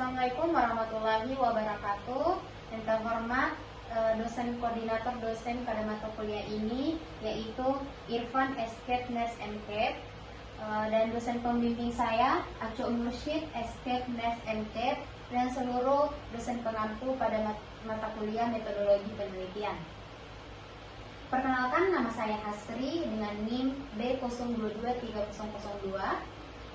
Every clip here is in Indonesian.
Assalamualaikum warahmatullahi wabarakatuh. Yang terhormat dosen koordinator dosen pada mata kuliah ini yaitu Irfan SKEP Nes MKEP, dan dosen pembimbing saya Aco Mursyid SKEP Nes MKEP, dan seluruh dosen pengampu pada mata kuliah metodologi penelitian. Perkenalkan, nama saya Hasri dengan NIM B022302.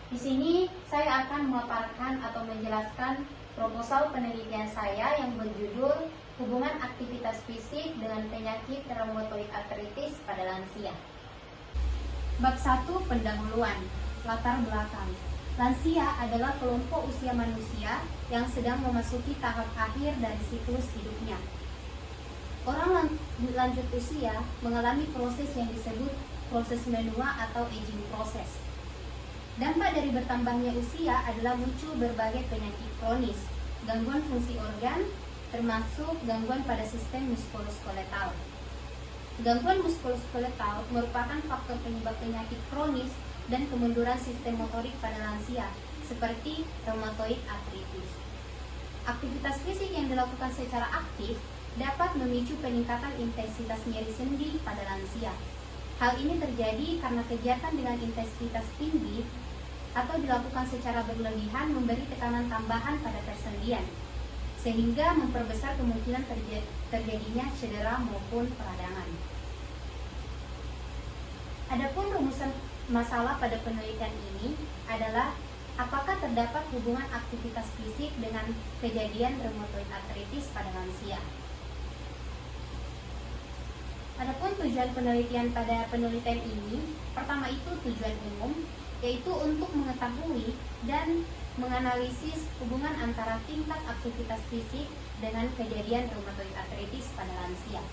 Di sini saya akan memaparkan atau menjelaskan proposal penelitian saya yang berjudul Hubungan Aktivitas Fisik dengan Penyakit Reumatoid Arthritis pada Lansia. Bab 1, pendahuluan. Latar belakang. Lansia adalah kelompok usia manusia yang sedang memasuki tahap akhir dari siklus hidupnya. Orang lanjut usia mengalami proses yang disebut proses menua atau aging process. Dampak dari bertambahnya usia adalah muncul berbagai penyakit kronis, gangguan fungsi organ, termasuk gangguan pada sistem muskuloskeletal. Gangguan muskuloskeletal merupakan faktor penyebab penyakit kronis dan kemunduran sistem motorik pada lansia, seperti reumatoid arthritis. Aktivitas fisik yang dilakukan secara aktif dapat memicu peningkatan intensitas nyeri sendi pada lansia. Hal ini terjadi karena kegiatan dengan intensitas tinggi atau dilakukan secara berlebihan memberi tekanan tambahan pada persendian, sehingga memperbesar kemungkinan terjadinya cedera maupun peradangan. Adapun rumusan masalah pada penelitian ini adalah apakah terdapat hubungan aktivitas fisik dengan kejadian reumatoid arthritis pada lansia. Adapun tujuan penelitian pada penelitian ini, pertama itu tujuan umum, yaitu untuk mengetahui dan menganalisis hubungan antara tingkat aktivitas fisik dengan kejadian reumatoid arthritis pada lansia.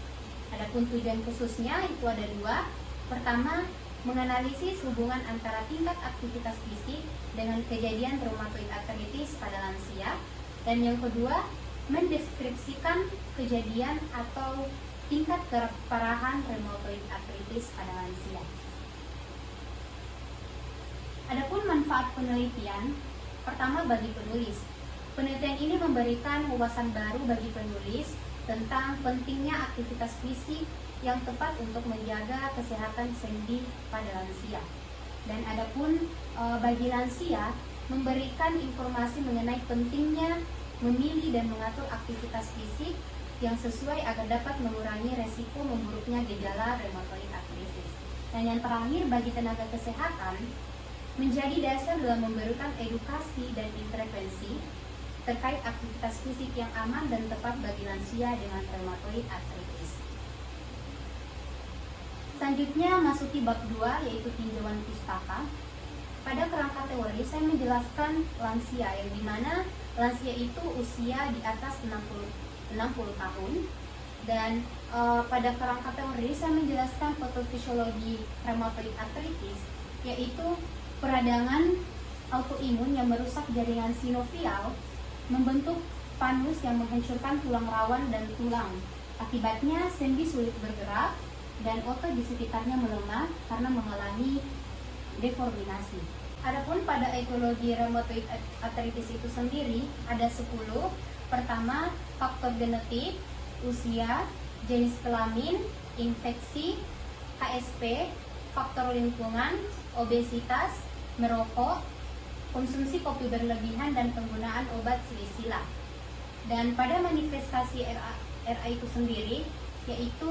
Adapun tujuan khususnya itu ada dua. Pertama, menganalisis hubungan antara tingkat aktivitas fisik dengan kejadian reumatoid arthritis pada lansia, dan yang kedua, mendeskripsikan kejadian atau tingkat keparahan reumatoid arthritis pada lansia. Adapun manfaat penelitian, pertama bagi penulis. Penelitian ini memberikan wawasan baru bagi penulis tentang pentingnya aktivitas fisik yang tepat untuk menjaga kesehatan sendi pada lansia. Dan adapun bagi lansia, memberikan informasi mengenai pentingnya memilih dan mengatur aktivitas fisik yang sesuai agar dapat mengurangi resiko memburuknya gejala reumatoid arthritis. Dan yang terakhir, bagi tenaga kesehatan, menjadi dasar dalam memberikan edukasi dan intervensi terkait aktivitas fisik yang aman dan tepat bagi lansia dengan reumatoid arthritis. Selanjutnya masuki bab 2, yaitu tinjauan pustaka. Pada kerangka teori saya menjelaskan lansia, yang dimana lansia itu usia di atas 60 tahun, dan pada kerangka teori saya menjelaskan patofisiologi reumatoid arthritis, yaitu peradangan autoimun yang merusak jaringan sinovial, membentuk panus yang menghancurkan tulang rawan dan tulang. Akibatnya sendi sulit bergerak dan otot di sekitarnya melemah karena mengalami deformasi. Adapun pada etiologi reumatoid arthritis itu sendiri ada 10. Pertama, faktor genetik, usia, jenis kelamin, infeksi, KSP, faktor lingkungan, obesitas, merokok, konsumsi kopi berlebihan, dan penggunaan obat silisilat. Dan pada manifestasi RA itu sendiri, yaitu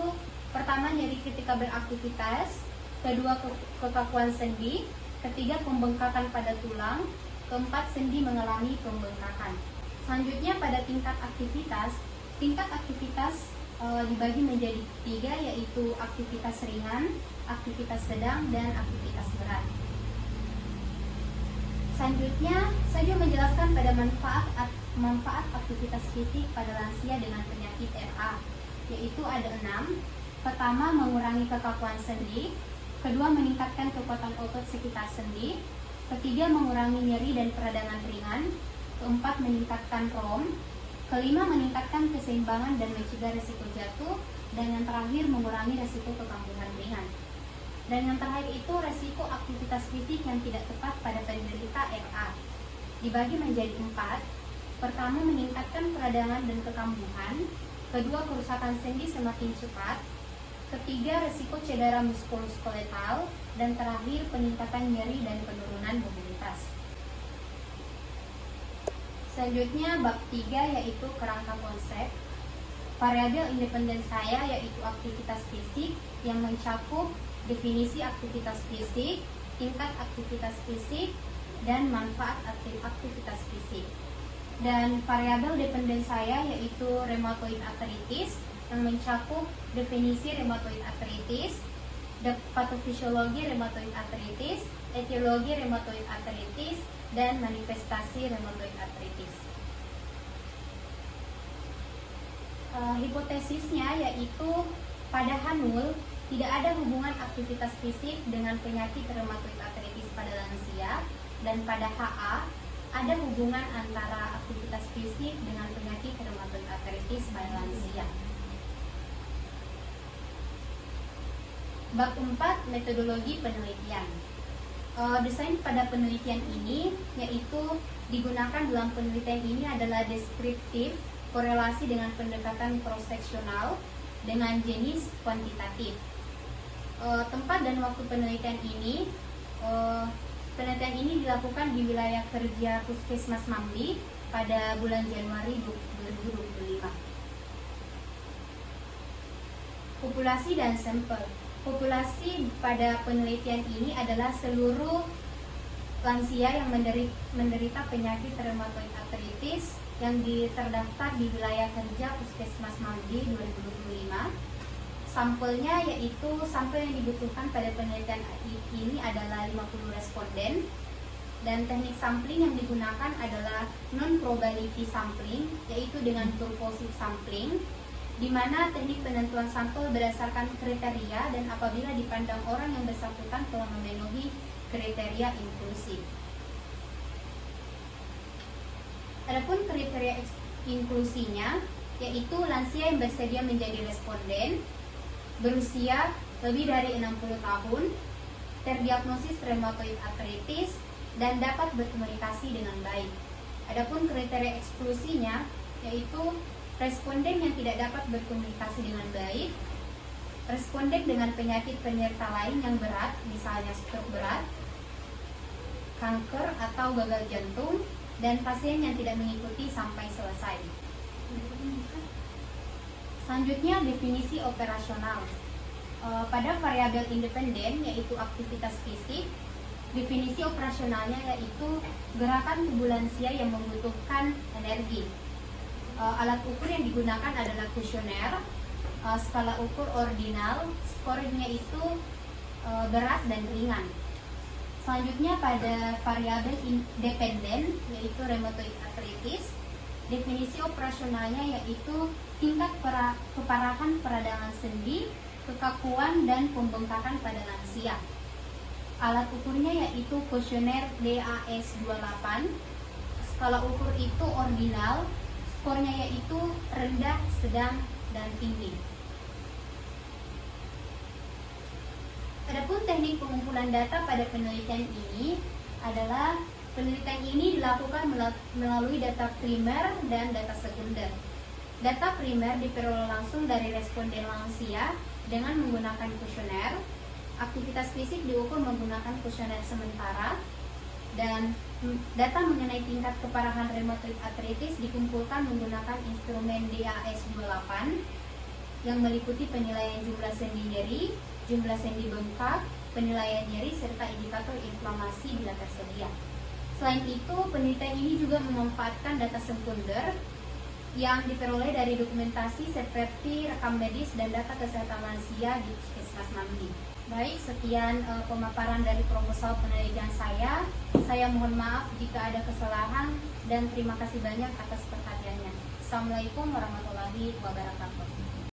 pertama nyeri ketika beraktivitas, kedua kekakuan sendi, ketiga pembengkakan pada tulang, keempat sendi mengalami pembengkakan. Selanjutnya pada tingkat aktivitas dibagi menjadi 3, yaitu aktivitas ringan, aktivitas sedang, dan aktivitas berat. Selanjutnya, saya menjelaskan pada manfaat aktivitas fisik pada lansia dengan penyakit RA, yaitu ada 6. Pertama, mengurangi kekakuan sendi. Kedua, meningkatkan kekuatan otot sekitar sendi. Ketiga, mengurangi nyeri dan peradangan ringan. Keempat, meningkatkan ROM. Kelima, meningkatkan keseimbangan dan mencegah resiko jatuh. Dan yang terakhir, mengurangi resiko kekambuhan ringan. Dan yang terakhir itu resiko aktivitas fisik yang tidak tepat pada penderita RA. Dibagi menjadi 4. Pertama, meningkatkan peradangan dan kekambuhan. Kedua, kerusakan sendi semakin cepat. Ketiga, resiko cedera muskuloskeletal. Dan terakhir, peningkatan nyeri dan penurunan mobilitas. Selanjutnya, bab 3 yaitu kerangka konsep. Variabel independen saya yaitu aktivitas fisik yang mencakup definisi aktivitas fisik, tingkat aktivitas fisik, dan manfaat aktivitas fisik. Dan variabel dependen saya yaitu rheumatoid arthritis yang mencakup definisi rheumatoid arthritis, patofisiologi rheumatoid arthritis, etiologi rheumatoid arthritis, dan manifestasi rheumatoid arthritis. Hipotesisnya yaitu pada H0 tidak ada hubungan aktivitas fisik dengan penyakit rheumatoid arthritis pada lansia, dan pada HA ada hubungan antara aktivitas fisik dengan penyakit rheumatoid arthritis pada lansia. Bab 4, metodologi penelitian. Desain pada penelitian ini yaitu digunakan dalam penelitian ini adalah deskriptif, korelasi dengan pendekatan cross-seksional dengan jenis kuantitatif. Tempat dan waktu penelitian ini dilakukan di wilayah kerja Puskesmas Mambi pada bulan Januari 2025. Populasi dan sampel. Populasi pada penelitian ini adalah seluruh lansia yang menderita penyakit rheumatoid arthritis yang terdaftar di wilayah kerja Puskesmas Mambi 2025. Sampelnya yaitu sampel yang dibutuhkan pada penelitian ini adalah 50 responden, dan teknik sampling yang digunakan adalah non-probability sampling yaitu dengan purposive sampling, di mana teknik penentuan sampel berdasarkan kriteria dan apabila dipandang orang yang bersangkutan telah memenuhi kriteria inklusif. Adapun kriteria inklusinya yaitu lansia yang bersedia menjadi responden, berusia lebih dari 60 tahun, terdiagnosis rheumatoid arthritis, dan dapat berkomunikasi dengan baik. Adapun kriteria eksklusinya yaitu responden yang tidak dapat berkomunikasi dengan baik, responden dengan penyakit penyerta lain yang berat, misalnya stroke berat, kanker atau gagal jantung, dan pasien yang tidak mengikuti sampai selesai. Selanjutnya, definisi operasional. Pada variabel independen yaitu aktivitas fisik, definisi operasionalnya yaitu gerakan tubuh lansia yang membutuhkan energi. Alat ukur yang digunakan adalah kuesioner, skala ukur ordinal, skornya itu berat dan ringan. Selanjutnya pada variabel independen yaitu rheumatoid arthritis, definisi operasionalnya yaitu tingkat keparahan peradangan sendi, kekakuan, dan pembengkakan pada lansia. Alat ukurnya yaitu kuesioner DAS28, skala ukur itu ordinal, skornya yaitu rendah, sedang, dan tinggi. Adapun teknik pengumpulan data pada penelitian ini adalah penelitian ini dilakukan melalui data primer dan data sekunder. Data primer diperoleh langsung dari responden lansia dengan menggunakan kuesioner. Aktivitas fisik diukur menggunakan kuesioner sementara, dan data mengenai tingkat keparahan rheumatoid arthritis dikumpulkan menggunakan instrumen DAS28 yang meliputi penilaian jumlah sendi nyeri, jumlah sendi bengkak, penilaian nyeri, serta indikator inflamasi bila tersedia. Selain itu, penelitian ini juga memanfaatkan data sekunder yang diperoleh dari dokumentasi seperti rekam medis dan data kesehatan lansia di Puskesmas Mambi. Baik, sekian pemaparan dari proposal penelitian saya. Saya mohon maaf jika ada kesalahan dan terima kasih banyak atas perhatiannya. Assalamualaikum warahmatullahi wabarakatuh.